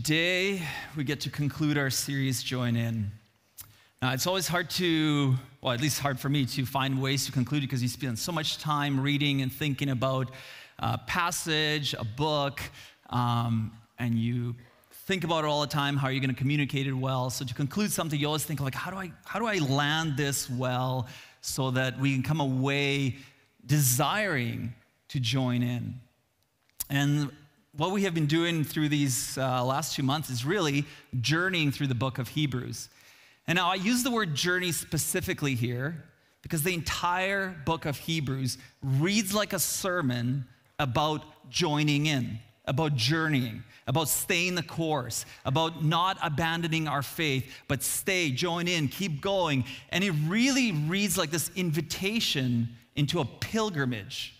Today, we get to conclude our series, Join In. Now, it's always hard to, well, at least hard for me to find ways to conclude because you spend so much time reading and thinking about a passage, a book, and you think about it all the time, how are you going to communicate it well. So to conclude something, you always think like, how do I land this well so that we can come away desiring to join in? And what we have been doing through these last 2 months is really journeying through the book of Hebrews. And now I use the word journey specifically here because the entire book of Hebrews reads like a sermon about joining in, about journeying, about staying the course, about not abandoning our faith, but stay, join in, keep going. And it really reads like this invitation into a pilgrimage.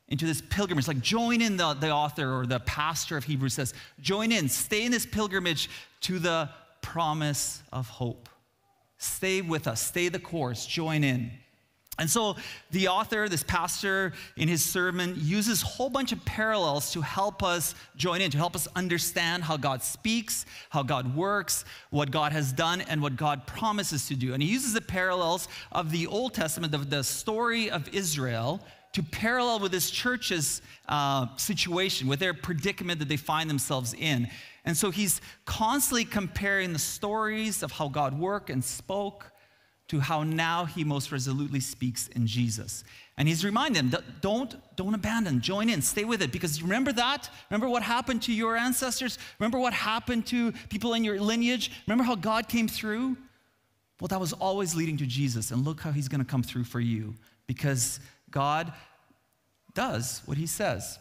Into this pilgrimage, like join in, the author or the pastor of Hebrews says, join in, stay in this pilgrimage to the promise of hope. Stay with us, stay the course, join in. And so the author, this pastor, in his sermon, uses a whole bunch of parallels to help us join in, to help us understand how God speaks, how God works, what God has done, and what God promises to do. And he uses the parallels of the Old Testament, of the story of Israel, to parallel with this church's situation, with their predicament that they find themselves in. And so he's constantly comparing the stories of how God worked and spoke to how now he most resolutely speaks in Jesus. And he's reminding them, don't abandon, join in, stay with it. Because remember that? Remember what happened to your ancestors? Remember what happened to people in your lineage? Remember how God came through? Well, that was always leading to Jesus. And look how he's going to come through for you. Because God does what he says.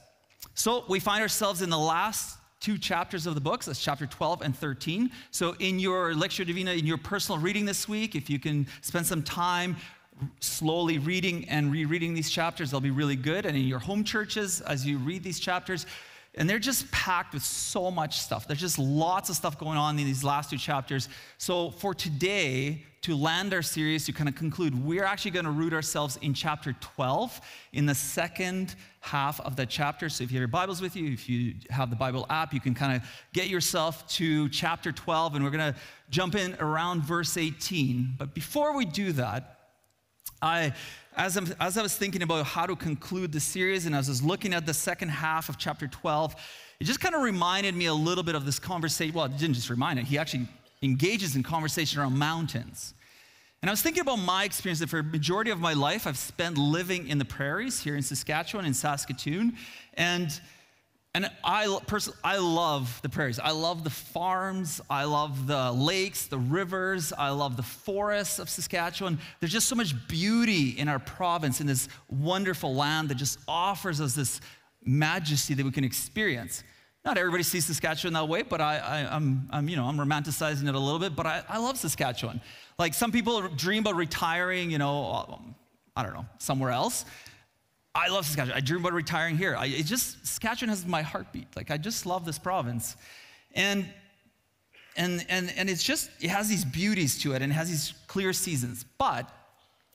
So we find ourselves in the last two chapters of the books. That's chapter 12 and 13. So in your Lectio Divina, in your personal reading this week, if you can spend some time slowly reading and rereading these chapters, they'll be really good. And in your home churches, as you read these chapters, and they're just packed with so much stuff. There's just lots of stuff going on in these last two chapters. So for today, to land our series, to kind of conclude, we're actually going to root ourselves in chapter 12, in the second half of the chapter. So if you have your Bibles with you, if you have the Bible app, you can kind of get yourself to chapter 12, and we're going to jump in around verse 18. But before we do that, as I was thinking about how to conclude the series, and as I was looking at the second half of chapter 12, it just kind of reminded me a little bit of this conversation. Well, it didn't just remind it. He actually engages in conversation around mountains. And I was thinking about my experience that for a majority of my life, I've spent living in the prairies here in Saskatchewan, in Saskatoon. And I personally, I love the prairies. I love the farms. I love the lakes, the rivers. I love the forests of Saskatchewan. There's just so much beauty in our province, in this wonderful land that just offers us this majesty that we can experience. Not everybody sees Saskatchewan that way, but I'm romanticizing it a little bit, but I love Saskatchewan. Like some people dream about retiring, I don't know, somewhere else. I love Saskatchewan. I dream about retiring here. Saskatchewan has my heartbeat. Like I just love this province. And it's just, it has these beauties to it and it has these clear seasons. But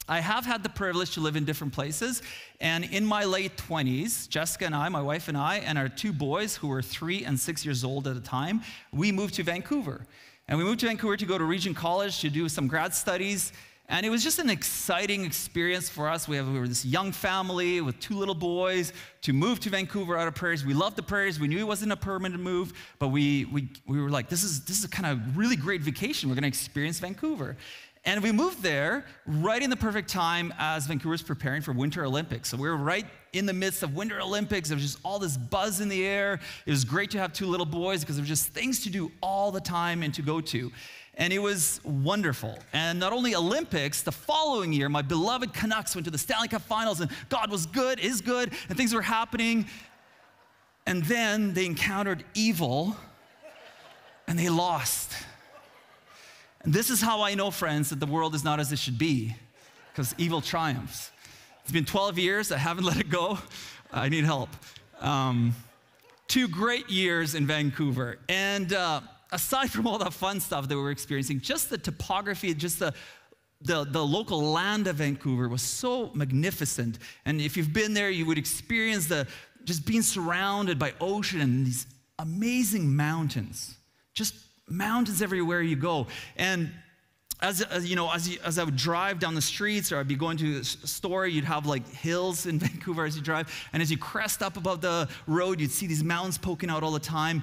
I have had the privilege to live in different places. And in my late 20s, Jessica and I, my wife and I, and our two boys who were 3 and 6 years old at the time, we moved to Vancouver. And we moved to Vancouver to go to Regent College to do some grad studies. And it was just an exciting experience for us. We were this young family with 2 little boys to move to Vancouver out of prairies. We loved the prairies. We knew it wasn't a permanent move, but we were like, this is a kind of really great vacation. We're going to experience Vancouver. And we moved there right in the perfect time as Vancouver was preparing for Winter Olympics. So we were right in the midst of Winter Olympics. There was just all this buzz in the air. It was great to have 2 little boys because there was just things to do all the time and to go to. And it was wonderful. And not only Olympics, the following year, my beloved Canucks went to the Stanley Cup Finals, and God was good, is good, and things were happening. And then they encountered evil, and they lost. And this is how I know, friends, that the world is not as it should be, because evil triumphs. It's been 12 years. I haven't let it go. I need help. 2 great years in Vancouver. And aside from all the fun stuff that we were experiencing, just the topography, just the local land of Vancouver was so magnificent. And if you've been there, you would experience just being surrounded by ocean and these amazing mountains. just mountains everywhere you go. And as I would drive down the streets, or I'd be going to a store, you'd have like hills in Vancouver as you drive. And as you crest up above the road, you'd see these mountains poking out all the time.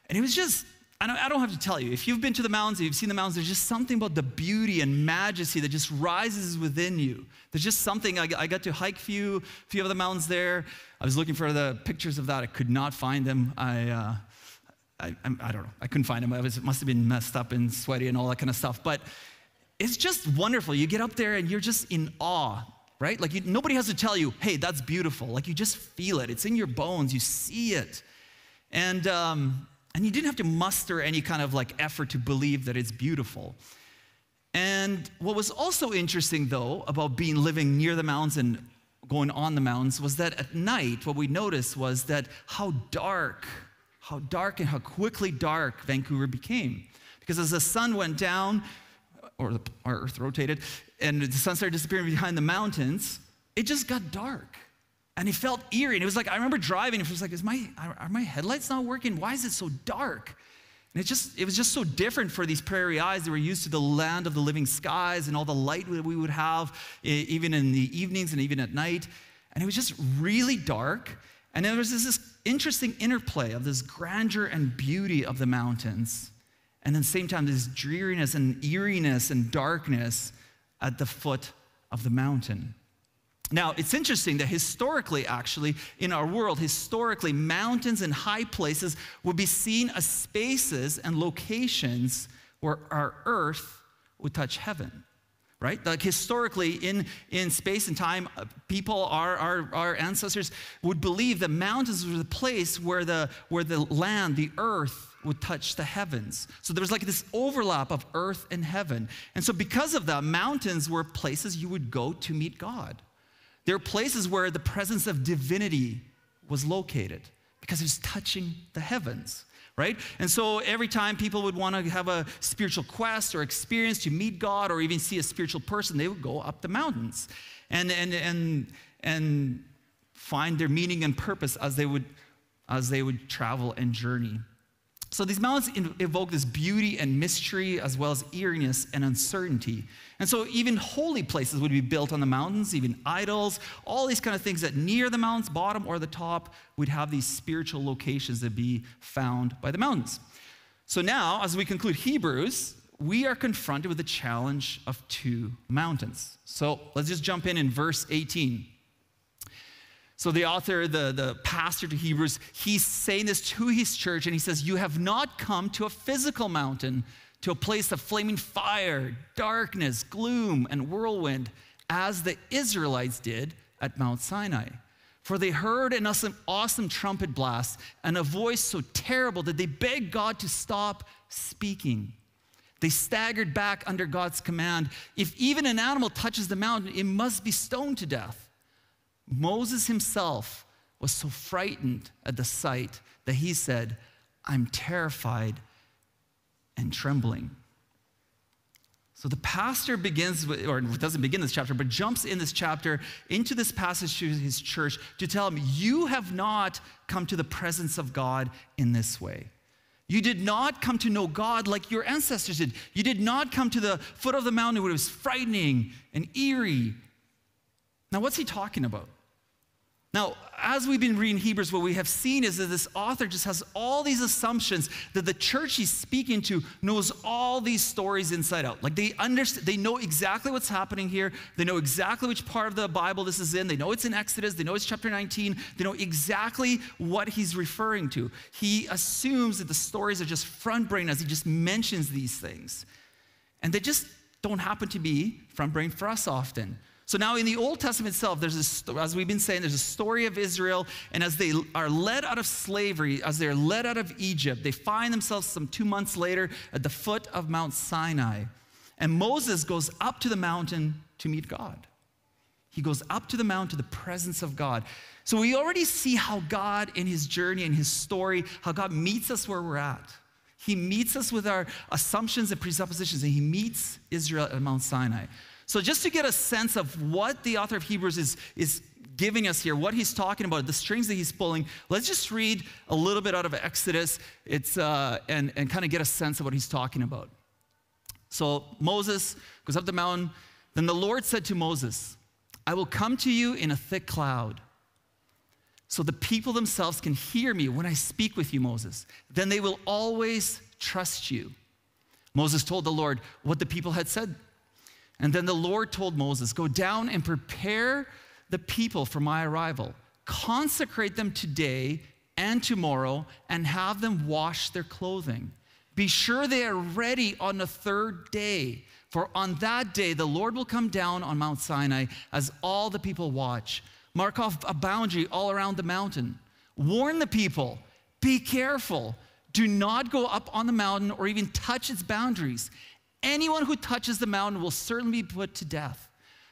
And it was just, I don't have to tell you, if you've been to the mountains, if you've seen the mountains, there's just something about the beauty and majesty that just rises within you. There's just something. I got to hike a few of the mountains there. I was looking for the pictures of that. I could not find them. I don't know. I couldn't find them. It must have been messed up and sweaty and all that kind of stuff. But it's just wonderful. You get up there and you're just in awe, right? Like nobody has to tell you, hey, that's beautiful. Like you just feel it. It's in your bones. You see it. And you didn't have to muster any kind of like effort to believe that it's beautiful. And what was also interesting, though, about living near the mountains and going on the mountains was that at night, what we noticed was that how dark and how quickly dark Vancouver became. Because as the sun went down, or our earth rotated, and the sun started disappearing behind the mountains, it just got dark. And it felt eerie. And it was like, I remember driving, and it was like, are my headlights not working? Why is it so dark? And it was just so different for these prairie eyes that were used to the land of the living skies and all the light that we would have, even in the evenings and even at night. And it was just really dark. And there was this interesting interplay of this grandeur and beauty of the mountains, and at the same time, this dreariness and eeriness and darkness at the foot of the mountain. Now, it's interesting that historically, actually, in our world, mountains and high places would be seen as spaces and locations where our earth would touch heaven, right? Like historically, in space and time, people, our ancestors, would believe that mountains were the place where the land, the earth, would touch the heavens. So there was like this overlap of earth and heaven. And so because of that, mountains were places you would go to meet God. There are places where the presence of divinity was located because it was touching the heavens, right? And so every time people would want to have a spiritual quest or experience to meet God or even see a spiritual person, they would go up the mountains and find their meaning and purpose as they would travel and journey. So these mountains evoke this beauty and mystery as well as eeriness and uncertainty. And so even holy places would be built on the mountains, even idols, all these kind of things that near the mountain's bottom or the top would have these spiritual locations that be found by the mountains. So now, as we conclude Hebrews, we are confronted with the challenge of two mountains. So let's just jump in verse 18. So the author, the pastor to Hebrews, he's saying this to his church, and he says, you have not come to a physical mountain, to a place of flaming fire, darkness, gloom, and whirlwind, as the Israelites did at Mount Sinai. For they heard an awesome trumpet blast and a voice so terrible that they begged God to stop speaking. They staggered back under God's command. If even an animal touches the mountain, it must be stoned to death. Moses himself was so frightened at the sight that he said, I'm terrified and trembling. So the pastor begins, or doesn't begin this chapter, but jumps in this chapter into this passage to his church to tell him, you have not come to the presence of God in this way. You did not come to know God like your ancestors did. You did not come to the foot of the mountain where it was frightening and eerie. Now, what's he talking about? Now, as we've been reading Hebrews, what we have seen is that this author just has all these assumptions that the church he's speaking to knows all these stories inside out. Like they know exactly what's happening here. They know exactly which part of the Bible this is in. They know it's in Exodus. They know it's chapter 19. They know exactly what he's referring to. He assumes that the stories are just front-brain as he just mentions these things. And they just don't happen to be front-brain for us often. So now in the Old Testament itself, as we've been saying, there's a story of Israel, and as they are led out of slavery, as they're led out of Egypt, they find themselves some 2 months later at the foot of Mount Sinai. And Moses goes up to the mountain to meet God. He goes up to the mountain to the presence of God. So we already see how God in his journey and his story, how God meets us where we're at. He meets us with our assumptions and presuppositions, and he meets Israel at Mount Sinai. So just to get a sense of what the author of Hebrews is giving us here, what he's talking about, the strings that he's pulling. Let's just read a little bit out of Exodus and kind of get a sense of what he's talking about. So Moses goes up the mountain. Then the Lord said to Moses, I will come to you in a thick cloud, so the people themselves can hear me when I speak with you, Moses. Then they will always trust you. Moses told the Lord what the people had said. And then the Lord told Moses, go down and prepare the people for my arrival. Consecrate them today and tomorrow and have them wash their clothing. Be sure they are ready on the third day. For on that day, the Lord will come down on Mount Sinai as all the people watch. Mark off a boundary all around the mountain. Warn the people, be careful. Do not go up on the mountain or even touch its boundaries. Anyone who touches the mountain will certainly be put to death.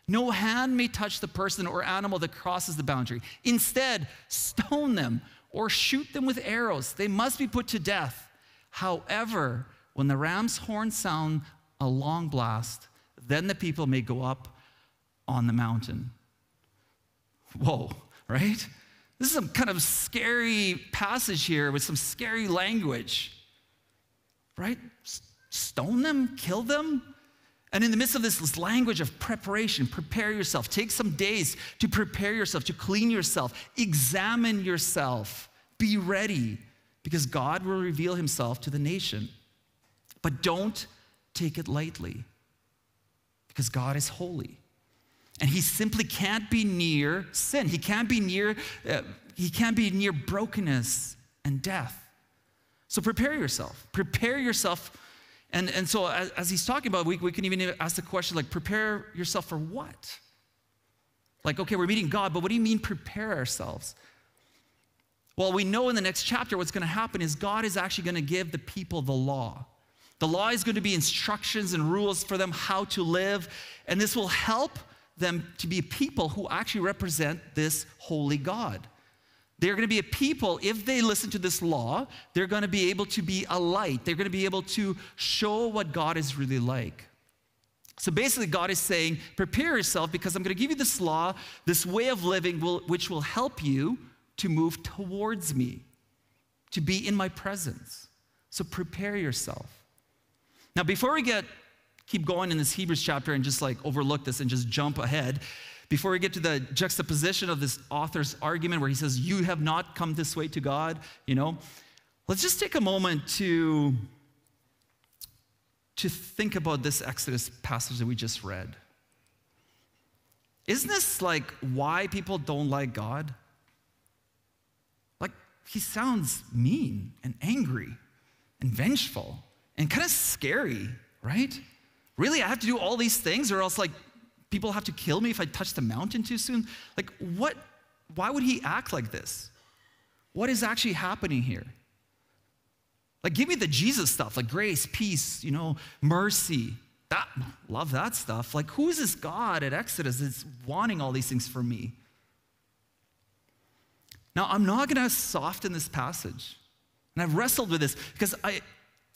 No hand may touch the person or animal that crosses the boundary. Instead, stone them or shoot them with arrows. They must be put to death. However, when the ram's horn sound a long blast, then the people may go up on the mountain. Whoa, right? This is some kind of scary passage here with some scary language, right? Stone them, kill them. And in the midst of this language of preparation, prepare yourself. Take some days to prepare yourself, to clean yourself, examine yourself, be ready, because God will reveal himself to the nation. But don't take it lightly, because God is holy. And he simply can't be near sin. He can't be near brokenness and death. So prepare yourself. Prepare yourself. And so as he's talking about, we can even ask the question, like, prepare yourself for what? Like, okay, we're meeting God, but what do you mean prepare ourselves? Well, we know in the next chapter what's going to happen is God is actually going to give the people the law. The law is going to be instructions and rules for them how to live, and this will help them to be a people who actually represent this holy God. They're going to be a people, if they listen to this law, they're going to be able to be a light. They're going to be able to show what God is really like. So basically, God is saying, prepare yourself because I'm going to give you this law, this way of living which will help you to move towards me, to be in my presence. So prepare yourself. Now, before we keep going in this Hebrews chapter and just like overlook this and just jump ahead, before we get to the juxtaposition of this author's argument where he says, you have not come this way to God, let's just take a moment to think about this Exodus passage that we just read. Isn't this like why people don't like God? Like, he sounds mean and angry and vengeful and kind of scary, right? Really, I have to do all these things or else like people have to kill me if I touch the mountain too soon? Like, what? Why would he act like this? What is actually happening here? Like, give me the Jesus stuff, like grace, peace, mercy. Love that stuff. Like, who is this God at Exodus that's wanting all these things for me? Now, I'm not going to soften this passage. And I've wrestled with this because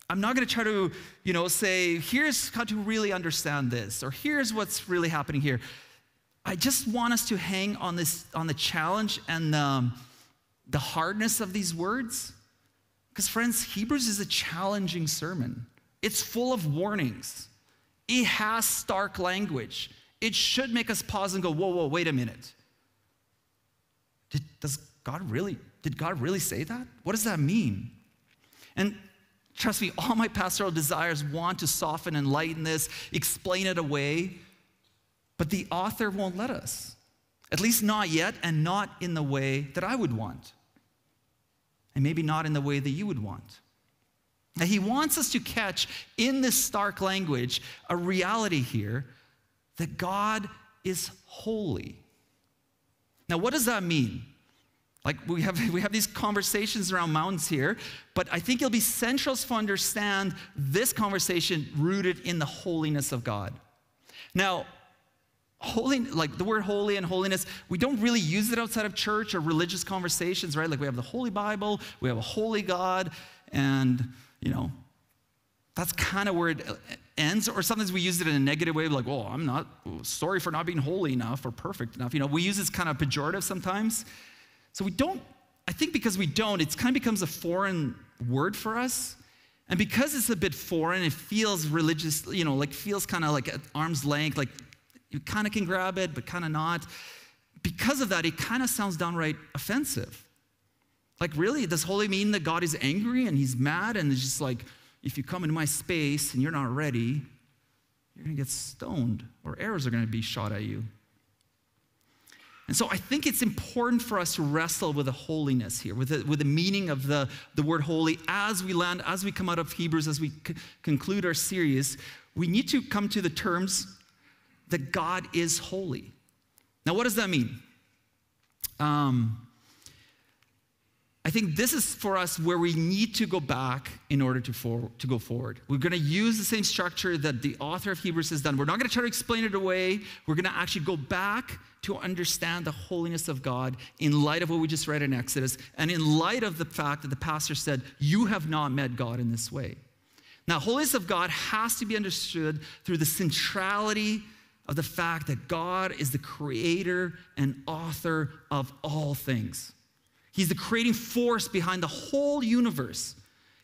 I'm not going to try to, say, here's how to really understand this, or here's what's really happening here. I just want us to hang on the challenge and the hardness of these words. Because friends, Hebrews is a challenging sermon. It's full of warnings. It has stark language. It should make us pause and go, whoa, wait a minute. Did God really say that? What does that mean? And trust me, all my pastoral desires want to soften and lighten this, explain it away, but the author won't let us. At least not yet, and not in the way that I would want. And maybe not in the way that you would want. Now, he wants us to catch in this stark language a reality here that God is holy. Now, what does that mean? Like, we have these conversations around mountains here, but I think it'll be central to understand this conversation rooted in the holiness of God. Now, holy, like the word holy and holiness, we don't really use it outside of church or religious conversations, right? Like, we have the Holy Bible, we have a holy God, and, that's kind of where ends, or sometimes we use it in a negative way, like, oh, I'm not sorry for not being holy enough or perfect enough. We use this kind of pejorative sometimes. So we don't, I think because we don't, it kind of becomes a foreign word for us. And because it's a bit foreign, it feels religious, feels kind of like at arm's length, like you kind of can grab it, but kind of not. Because of that, it kind of sounds downright offensive. Like, really, does holy mean that God is angry and he's mad and it's just like, if you come into my space and you're not ready, you're going to get stoned or arrows are going to be shot at you. And so I think it's important for us to wrestle with the holiness here, with the meaning of the word holy as we come out of Hebrews, as we conclude our series. We need to come to the terms that God is holy. Now, what does that mean? I think this is for us where we need to go back in order to go forward. We're going to use the same structure that the author of Hebrews has done. We're not going to try to explain it away. We're going to actually go back to understand the holiness of God in light of what we just read in Exodus, and in light of the fact that the pastor said, you have not met God in this way. Now, holiness of God has to be understood through the centrality of the fact that God is the creator and author of all things. He's the creating force behind the whole universe.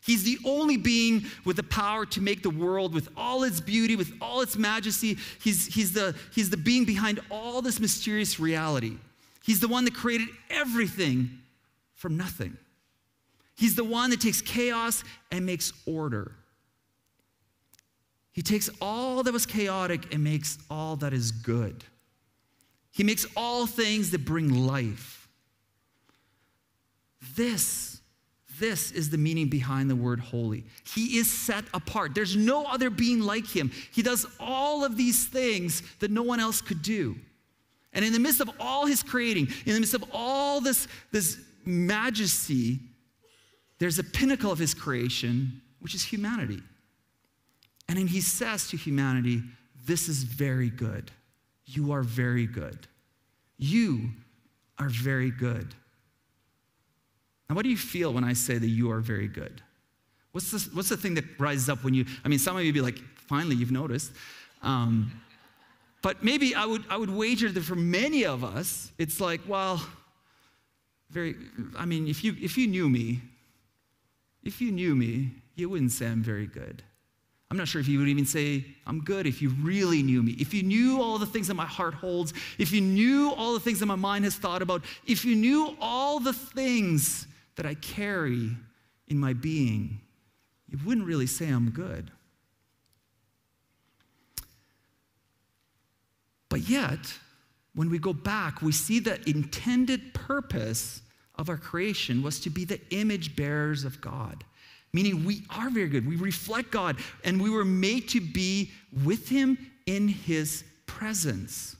He's the only being with the power to make the world with all its beauty, with all its majesty. He's the being behind all this mysterious reality. He's the one that created everything from nothing. He's the one that takes chaos and makes order. He takes all that was chaotic and makes all that is good. He makes all things that bring life. This is the meaning behind the word holy. He is set apart. There's no other being like him. He does all of these things that no one else could do. And in the midst of all his creating, in the midst of all this majesty, there's a pinnacle of his creation, which is humanity. And then he says to humanity, this is very good. You are very good. You are very good. Now, what do you feel when I say that you are very good? What's the thing that rises up when some of you be like, finally, you've noticed. But maybe I would wager that for many of us, it's like, well, if you knew me, you wouldn't say I'm very good. I'm not sure if you would even say I'm good if you really knew me. If you knew all the things that my heart holds, if you knew all the things that my mind has thought about, if you knew all the things that I carry in my being, you wouldn't really say I'm good. But yet, when we go back, we see that intended purpose of our creation was to be the image bearers of God. Meaning we are very good. We reflect God, and we were made to be with him in his presence.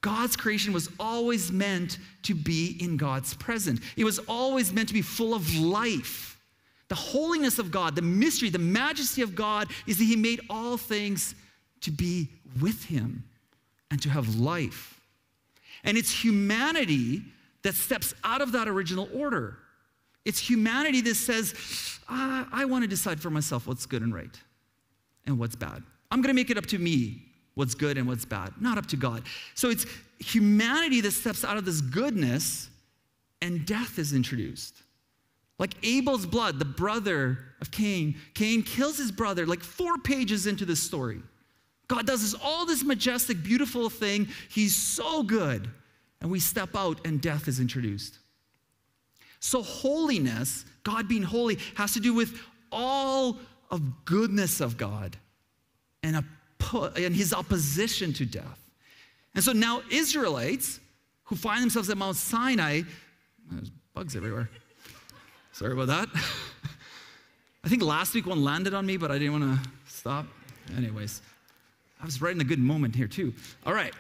God's creation was always meant to be in God's presence. It was always meant to be full of life. The holiness of God, the mystery, the majesty of God is that he made all things to be with him and to have life. And it's humanity that steps out of that original order. It's humanity that says, I want to decide for myself what's good and right and what's bad. I'm going to make it up to me what's good and what's bad, not up to God. So it's humanity that steps out of this goodness and death is introduced. Like Abel's blood, the brother of Cain. Cain kills his brother like 4 pages into this story. God does all this majestic, beautiful thing. He's so good. And we step out and death is introduced. So holiness, God being holy, has to do with all of goodness of God and his opposition to death. And so now Israelites who find themselves at Mount Sinai, there's bugs everywhere. Sorry about that. I think last week one landed on me, but I didn't want to stop. Anyways, I was right in a good moment here too. All right.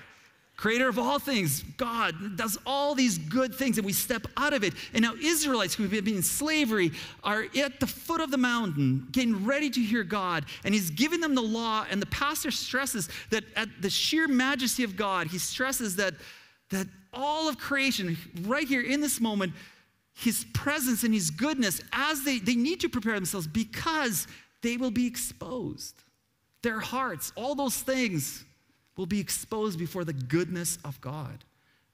Creator of all things, God does all these good things and we step out of it. And now Israelites who have been in slavery are at the foot of the mountain getting ready to hear God. And he's giving them the law, and the pastor stresses that at the sheer majesty of God, he stresses that all of creation right here in this moment, his presence and his goodness, as they need to prepare themselves because they will be exposed. Their hearts, all those things will be exposed before the goodness of God.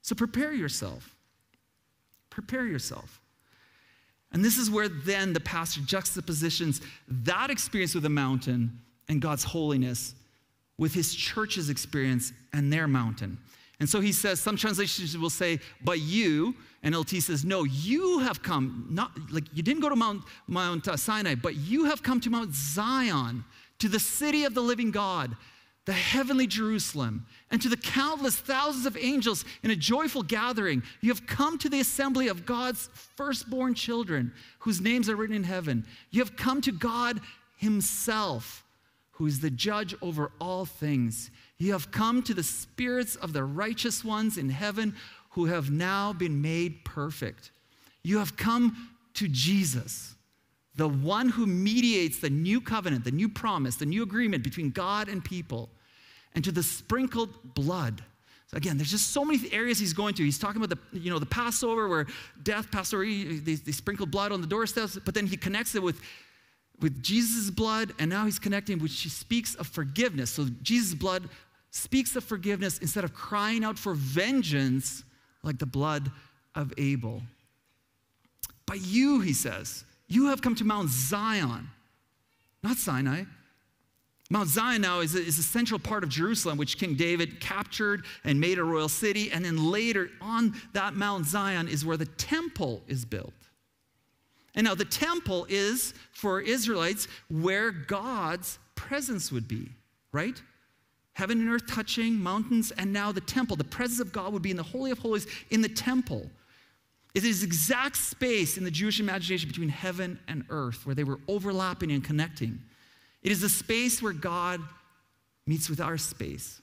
So prepare yourself. Prepare yourself. And this is where then the pastor juxtapositions that experience with the mountain and God's holiness with his church's experience and their mountain. And so he says, some translations will say, but you, NLT says, no, you have come, not like you didn't go to Mount Sinai, but you have come to Mount Zion, to the city of the living God, the heavenly Jerusalem, and to the countless thousands of angels in a joyful gathering. You have come to the assembly of God's firstborn children, whose names are written in heaven. You have come to God himself, who is the judge over all things. You have come to the spirits of the righteous ones in heaven, who have now been made perfect. You have come to Jesus, the one who mediates the new covenant, the new promise, the new agreement between God and people, and to the sprinkled blood. So again, there's just so many areas he's going to. He's talking about the Passover, where death, Passover, they sprinkled blood on the doorsteps, but then he connects it with Jesus' blood, and now he's connecting, which he speaks of forgiveness. So Jesus' blood speaks of forgiveness instead of crying out for vengeance like the blood of Abel. But you, he says, you have come to Mount Zion, not Sinai. Mount Zion now is a central part of Jerusalem, which King David captured and made a royal city. And then later on that Mount Zion is where the temple is built. And now the temple is, for Israelites, where God's presence would be, right? Heaven and earth touching, mountains, and now the temple. The presence of God would be in the Holy of Holies in the temple. It is exact space in the Jewish imagination between heaven and earth, where they were overlapping and connecting. It is a space where God meets with our space,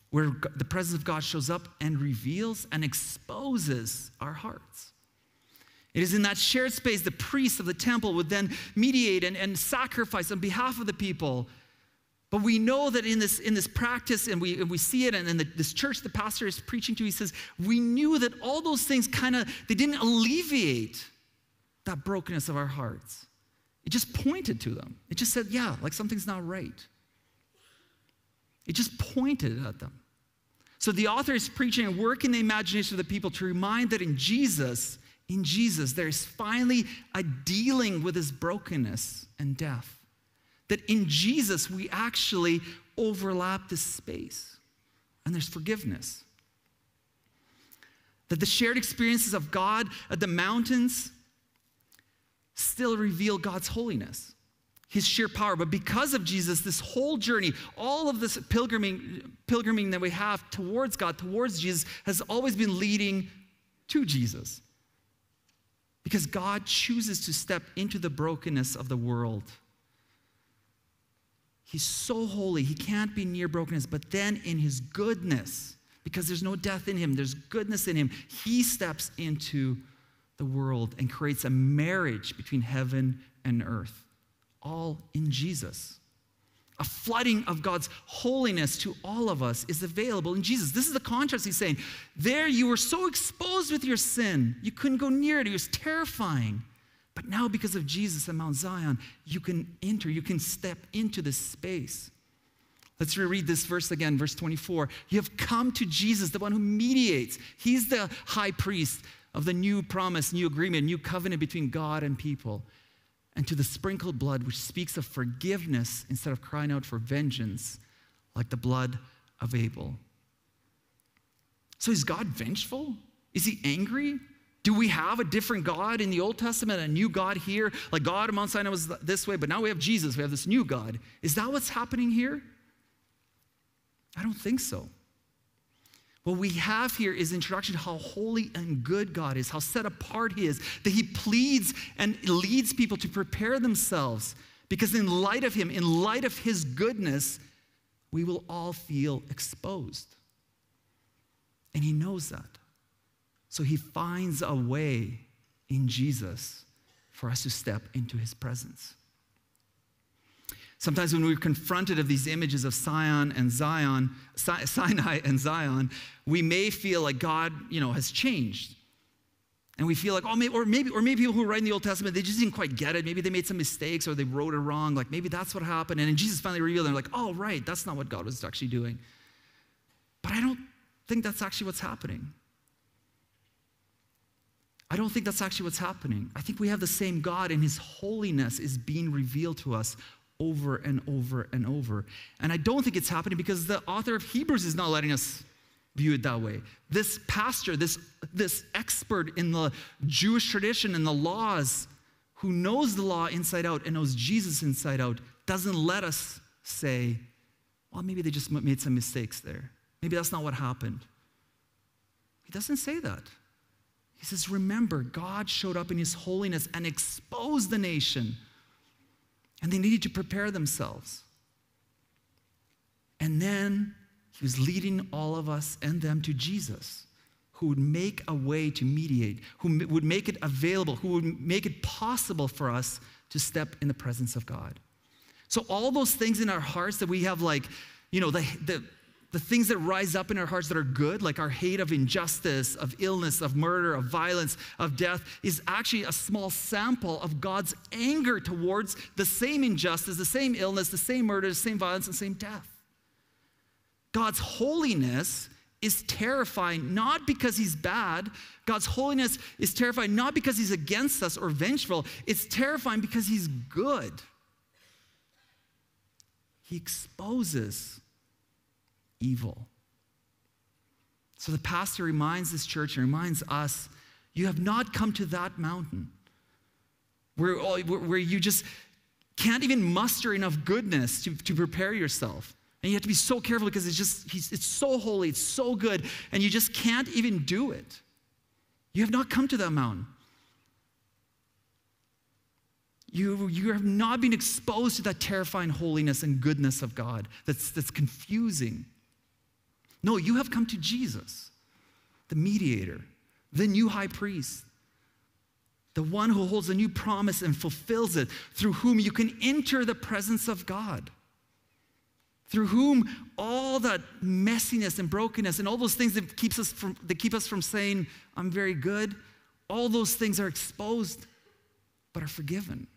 where the presence of God shows up and reveals and exposes our hearts. It is in that shared space the priests of the temple would then mediate and sacrifice on behalf of the people. But we know that in this practice, and we see it, and in this church the pastor is preaching to, he says, we knew that all those things they didn't alleviate that brokenness of our hearts. It just pointed to them. It just said, yeah, like something's not right. It just pointed at them. So the author is preaching and working the imagination of the people to remind that in Jesus, there's finally a dealing with his brokenness and death. That in Jesus, we actually overlap this space, and there's forgiveness. That the shared experiences of God at the mountains still reveal God's holiness, his sheer power. But because of Jesus, this whole journey, all of this pilgriming that we have towards God, towards Jesus, has always been leading to Jesus. Because God chooses to step into the brokenness of the world. He's so holy, he can't be near brokenness, but then in his goodness, because there's no death in him, there's goodness in him, he steps into the world and creates a marriage between heaven and earth, all in Jesus. A flooding of God's holiness to all of us is available in Jesus. This is the contrast he's saying. There you were so exposed with your sin, you couldn't go near it, it was terrifying. But now because of Jesus at Mount Zion, you can enter, you can step into this space. Let's reread this verse again, verse 24. You have come to Jesus, the one who mediates. He's the high priest of the new promise, new agreement, new covenant between God and people. And to the sprinkled blood, which speaks of forgiveness instead of crying out for vengeance, like the blood of Abel. So is God vengeful? Is he angry? Do we have a different God in the Old Testament, a new God here? Like God at Mount Sinai was this way, but now we have Jesus, we have this new God. Is that what's happening here? I don't think so. What we have here is introduction to how holy and good God is, how set apart he is, that he pleads and leads people to prepare themselves, because in light of him, in light of his goodness, we will all feel exposed. And he knows that. So he finds a way in Jesus for us to step into his presence. Sometimes when we're confronted of these images of Sinai and Zion, we may feel like God, has changed. And we feel like, oh, maybe people who write in the Old Testament, they just didn't quite get it. Maybe they made some mistakes or they wrote it wrong. Like maybe that's what happened. And then Jesus finally revealed it. And they're like, oh, right, that's not what God was actually doing. But I don't think that's actually what's happening. I don't think that's actually what's happening. I think we have the same God, and his holiness is being revealed to us over and over and over. And I don't think it's happening because the author of Hebrews is not letting us view it that way. This pastor, this expert in the Jewish tradition and the laws, who knows the law inside out and knows Jesus inside out, doesn't let us say, well, maybe they just made some mistakes there. Maybe that's not what happened. He doesn't say that. He says, remember, God showed up in his holiness and exposed the nation, and they needed to prepare themselves. And then he was leading all of us and them to Jesus, who would make a way to mediate, who would make it available, who would make it possible for us to step in the presence of God. So all those things in our hearts that we have, like, you know, the things that rise up in our hearts that are good, like our hate of injustice, of illness, of murder, of violence, of death, is actually a small sample of God's anger towards the same injustice, the same illness, the same murder, the same violence, and the same death. God's holiness is terrifying, not because he's bad. God's holiness is terrifying, not because he's against us or vengeful. It's terrifying because he's good. He exposes evil. So the pastor reminds this church and reminds us, you have not come to that mountain where you just can't even muster enough goodness to prepare yourself. And you have to be so careful because it's so holy, it's so good, and you just can't even do it. You have not come to that mountain. You have not been exposed to that terrifying holiness and goodness of God that's confusing. No, you have come to Jesus, the mediator, the new high priest, the one who holds a new promise and fulfills it, through whom you can enter the presence of God, through whom all that messiness and brokenness and all those things that keep us from saying, I'm very good, all those things are exposed but are forgiven.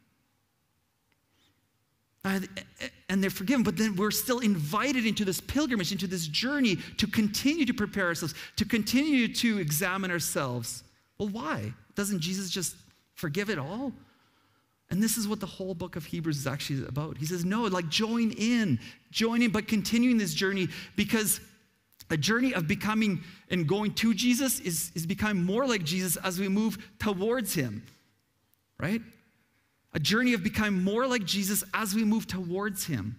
And they're forgiven, but then we're still invited into this pilgrimage, into this journey to continue to prepare ourselves, to continue to examine ourselves. Well, why? Doesn't Jesus just forgive it all? And this is what the whole book of Hebrews is actually about. He says, no, like join in, but continuing this journey, because a journey of becoming and going to Jesus is becoming more like Jesus as we move towards him, right? A journey of becoming more like Jesus as we move towards him.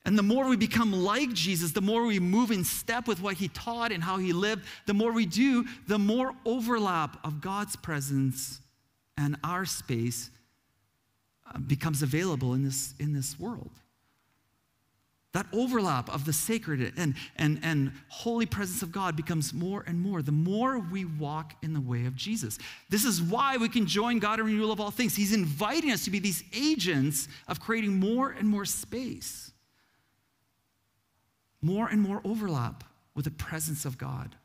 And the more we become like Jesus, the more we move in step with what he taught and how he lived, the more we do, the more overlap of God's presence and our space becomes available in this world. That overlap of the sacred and holy presence of God becomes more and more the more we walk in the way of Jesus. This is why we can join God in renewal of all things. He's inviting us to be these agents of creating more and more space, more and more overlap with the presence of God.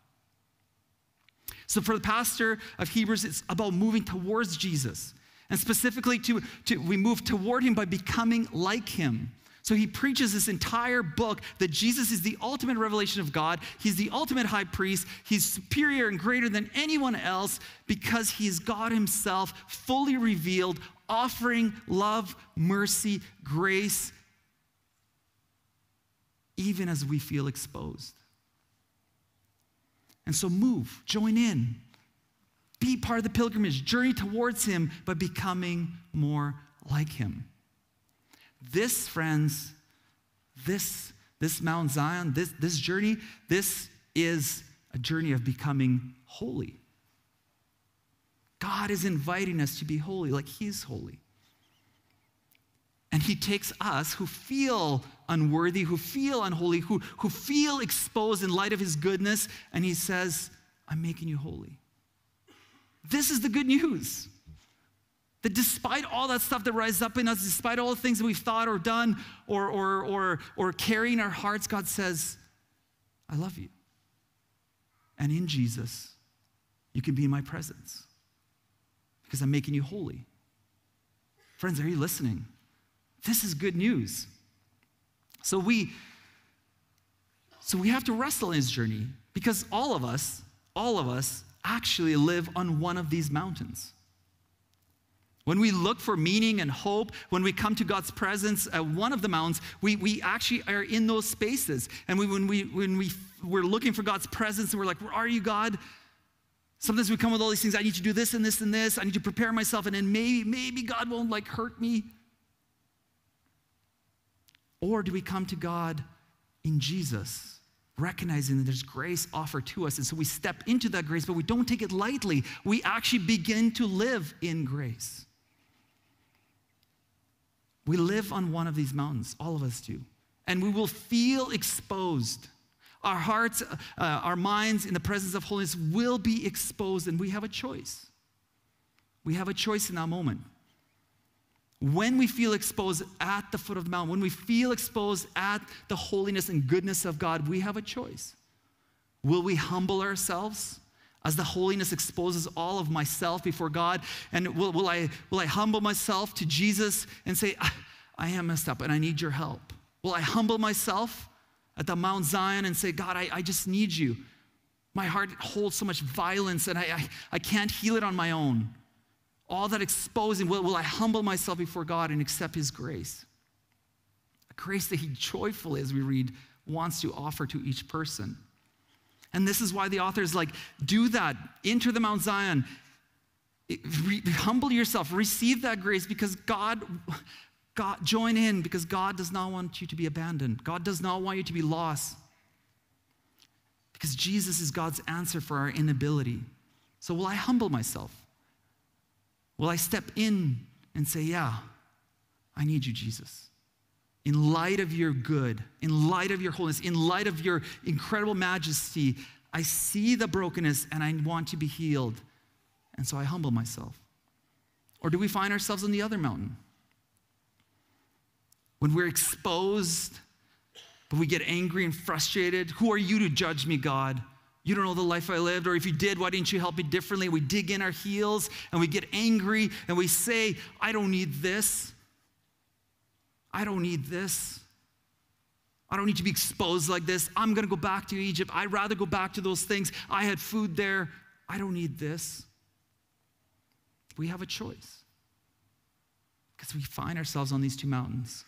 So for the pastor of Hebrews, it's about moving towards Jesus. And specifically, we move toward him by becoming like him. So he preaches this entire book that Jesus is the ultimate revelation of God. He's the ultimate high priest. He's superior and greater than anyone else because he is God himself, fully revealed, offering love, mercy, grace, even as we feel exposed. And so move, join in, be part of the pilgrimage, journey towards him by becoming more like him. This, friends, this Mount Zion, this journey, this is a journey of becoming holy. God is inviting us to be holy like he's holy. And he takes us who feel unworthy, who feel unholy, who feel exposed in light of his goodness, and he says, I'm making you holy. This is the good news. That despite all that stuff that rises up in us, despite all the things that we've thought or done or carry in our hearts, God says, I love you. And in Jesus, you can be in my presence. because I'm making you holy. Friends, are you listening? This is good news. So we have to wrestle in this journey because all of us actually live on one of these mountains. When we look for meaning and hope, when we come to God's presence at one of the mountains, we actually are in those spaces. And when we're looking for God's presence and we're like, where are you, God? Sometimes we come with all these things. I need to do this and this and this. I need to prepare myself, and then maybe God won't like hurt me. Or do we come to God in Jesus, recognizing that there's grace offered to us, and so we step into that grace, but we don't take it lightly. We actually begin to live in grace. We live on one of these mountains, all of us do, and we will feel exposed. Our hearts, our minds in the presence of holiness will be exposed, and we have a choice. We have a choice in that moment. When we feel exposed at the foot of the mountain, when we feel exposed at the holiness and goodness of God, we have a choice. Will we humble ourselves as the holiness exposes all of myself before God? And will I humble myself to Jesus and say, I am messed up and I need your help? Will I humble myself at the Mount Zion and say, God, I just need you. My heart holds so much violence and I can't heal it on my own. All that exposing, will I humble myself before God and accept his grace? A grace that he joyfully, as we read, wants to offer to each person. And this is why the author is like, do that. Enter the Mount Zion. Humble yourself. Receive that grace because God, join in because God does not want you to be abandoned. God does not want you to be lost. Because Jesus is God's answer for our inability. So will I humble myself? Will I step in and say, yeah, I need you, Jesus. In light of your good, in light of your holiness, in light of your incredible majesty, I see the brokenness and I want to be healed. And so I humble myself. Or do we find ourselves on the other mountain? When we're exposed, but we get angry and frustrated. Who are you to judge me, God? You don't know the life I lived, or if you did, why didn't you help me differently? We dig in our heels and we get angry and we say, I don't need this. I don't need this. I don't need to be exposed like this. I'm going to go back to Egypt. I'd rather go back to those things. I had food there. I don't need this. We have a choice because we find ourselves on these two mountains.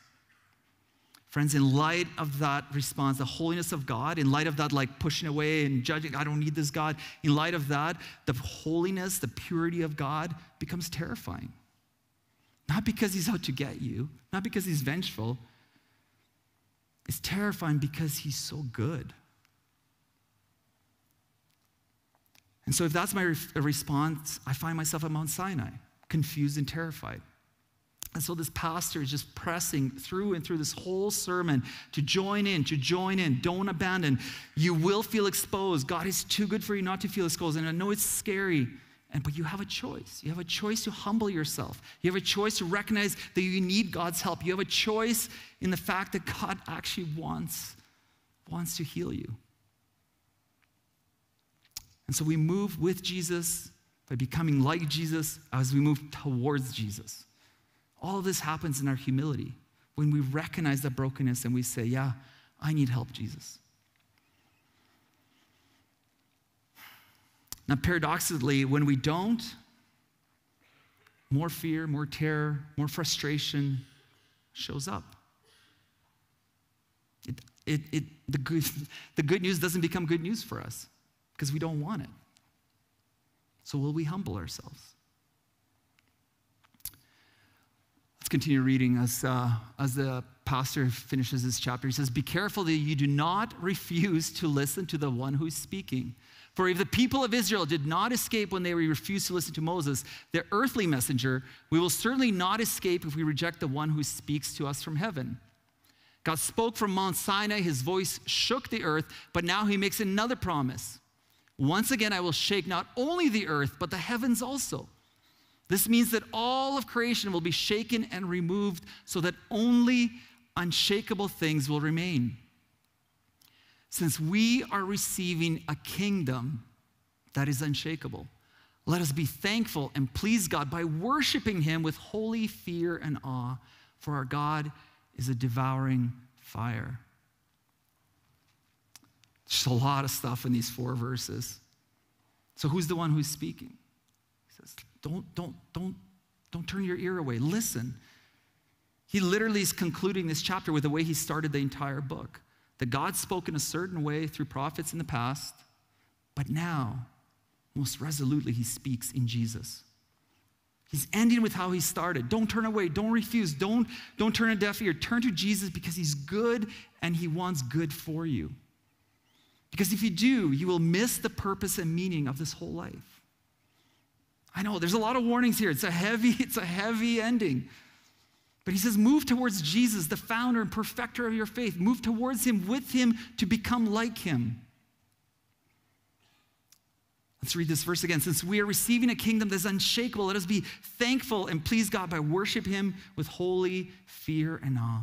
Friends, in light of that response, the holiness of God, in light of that like pushing away and judging, I don't need this God, in light of that, the holiness, the purity of God becomes terrifying. Not because he's out to get you, not because he's vengeful. It's terrifying because he's so good. And so if that's my response, I find myself at Mount Sinai, confused and terrified. And so this pastor is just pressing through and through this whole sermon to join in, don't abandon. You will feel exposed. God is too good for you not to feel exposed. And I know it's scary, but you have a choice. You have a choice to humble yourself. You have a choice to recognize that you need God's help. You have a choice in the fact that God actually wants to heal you. And so we move with Jesus by becoming like Jesus as we move towards Jesus. All of this happens in our humility when we recognize that brokenness and we say, yeah, I need help, Jesus. Now, paradoxically, when we don't, more fear, more terror, more frustration shows up. The good news doesn't become good news for us because we don't want it. So will we humble ourselves? Let's continue reading as the pastor finishes this chapter. He says, be careful that you do not refuse to listen to the one who is speaking. For if the people of Israel did not escape when they refused to listen to Moses, their earthly messenger, we will certainly not escape if we reject the one who speaks to us from heaven. God spoke from Mount Sinai, his voice shook the earth, but now he makes another promise. Once again, I will shake not only the earth, but the heavens also. This means that all of creation will be shaken and removed so that only unshakable things will remain. Since we are receiving a kingdom that is unshakable, let us be thankful and please God by worshiping him with holy fear and awe, for our God is a devouring fire. Just a lot of stuff in these 4 verses. So who's the one who's speaking? He says, don't turn your ear away. Listen. He literally is concluding this chapter with the way he started the entire book. That God spoke in a certain way through prophets in the past, but now, most resolutely, he speaks in Jesus. He's ending with how he started. Don't turn away. Don't refuse. Don't turn a deaf ear. Turn to Jesus because he's good and he wants good for you. Because if you do, you will miss the purpose and meaning of this whole life. I know, there's a lot of warnings here. It's a heavy ending. But he says, move towards Jesus, the founder and perfecter of your faith. Move towards him, with him, to become like him. Let's read this verse again. Since we are receiving a kingdom that is unshakable, let us be thankful and please God by worshiping him with holy fear and awe.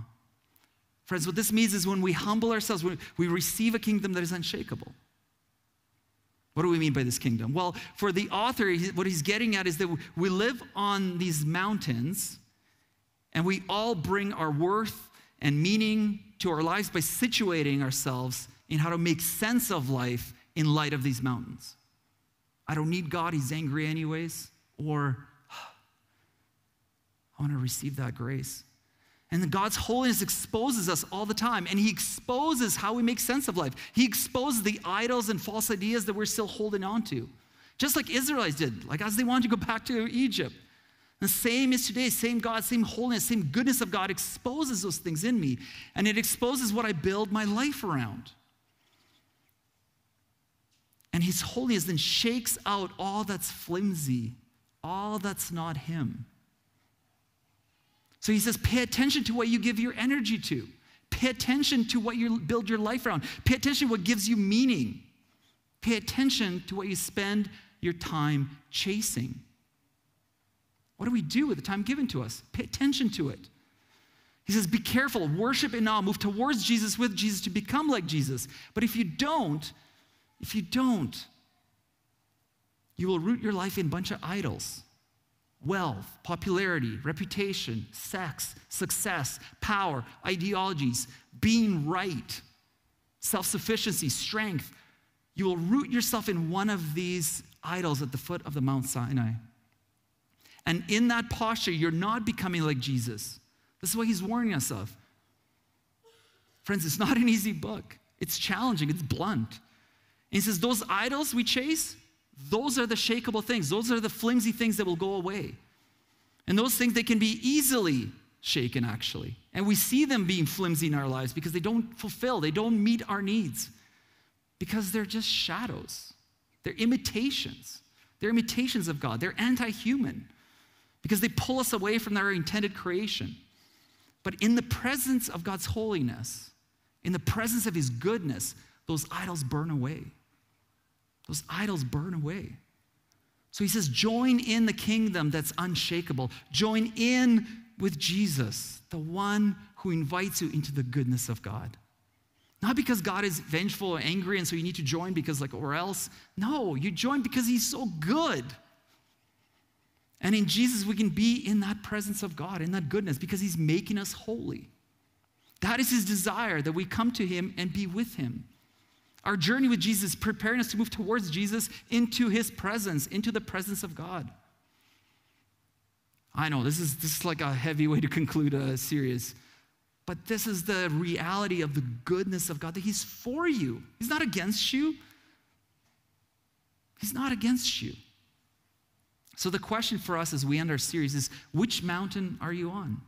Friends, what this means is when we humble ourselves, we receive a kingdom that is unshakable. What do we mean by this kingdom? Well, for the author, what he's getting at is that we live on these mountains and we all bring our worth and meaning to our lives by situating ourselves in how to make sense of life in light of these mountains. I don't need God, he's angry anyways. Or, I want to receive that grace. And God's holiness exposes us all the time. And he exposes how we make sense of life. He exposes the idols and false ideas that we're still holding on to. Just like Israelites did, like as they wanted to go back to Egypt. The same is today, same God, same holiness, same goodness of God exposes those things in me. And it exposes what I build my life around. And his holiness then shakes out all that's flimsy, all that's not him. So he says, pay attention to what you give your energy to. Pay attention to what you build your life around. Pay attention to what gives you meaning. Pay attention to what you spend your time chasing. What do we do with the time given to us? Pay attention to it. He says, be careful, worship in awe, move towards Jesus, with Jesus, to become like Jesus. But if you don't, you will root your life in a bunch of idols. Wealth, popularity, reputation, sex, success, power, ideologies, being right, self-sufficiency, strength. You will root yourself in one of these idols at the foot of the Mount Sinai. And in that posture, you're not becoming like Jesus. This is what he's warning us of. Friends, it's not an easy book. It's challenging, it's blunt. And he says, those idols we chase, those are the shakable things. Those are the flimsy things that will go away. And those things, they can be easily shaken, actually. And we see them being flimsy in our lives because they don't fulfill, they don't meet our needs. Because they're just shadows. They're imitations. They're imitations of God. They're anti-human because they pull us away from our intended creation. But in the presence of God's holiness, in the presence of his goodness, those idols burn away. Those idols burn away. So he says, join in the kingdom that's unshakable. Join in with Jesus, the one who invites you into the goodness of God. Not because God is vengeful or angry and so you need to join because or else. No, you join because he's so good. And in Jesus, we can be in that presence of God, in that goodness, because he's making us holy. That is his desire, that we come to him and be with him. Our journey with Jesus, preparing us to move towards Jesus into his presence, into the presence of God. I know, this is like a heavy way to conclude a series. But this is the reality of the goodness of God, that he's for you. He's not against you. He's not against you. So the question for us as we end our series is, which mountain are you on?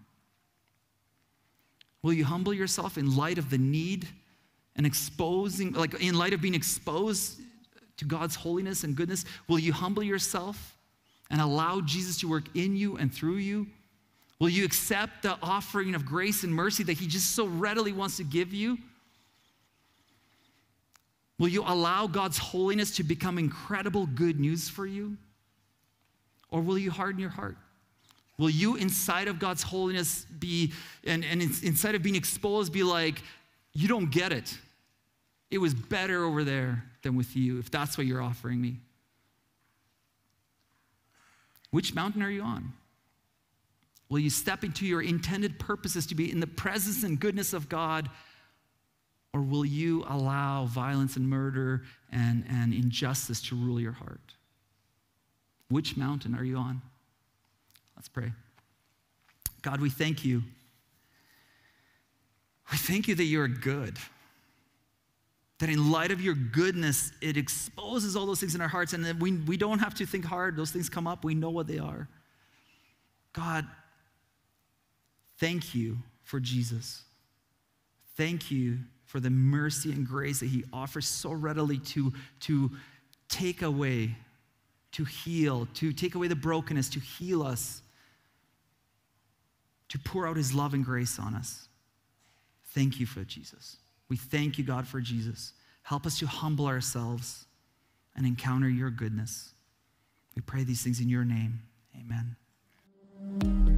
Will you humble yourself in light of the need and exposing, in light of being exposed to God's holiness and goodness? Will you humble yourself and allow Jesus to work in you and through you? Will you accept the offering of grace and mercy that he just so readily wants to give you? Will you allow God's holiness to become incredible good news for you? Or will you harden your heart? Will you, inside of God's holiness, inside of being exposed, be like, you don't get it. It was better over there than with you, if that's what you're offering me. Which mountain are you on? Will you step into your intended purposes to be in the presence and goodness of God? Or will you allow violence and murder and injustice to rule your heart? Which mountain are you on? Let's pray. God, we thank you. We thank you that you're good. That in light of your goodness, it exposes all those things in our hearts, and that we don't have to think hard. Those things come up. We know what they are. God, thank you for Jesus. Thank you for the mercy and grace that he offers so readily to take away, to heal, to take away the brokenness, to heal us, to pour out his love and grace on us. Thank you for Jesus. We thank you, God, for Jesus. Help us to humble ourselves and encounter your goodness. We pray these things in your name. Amen.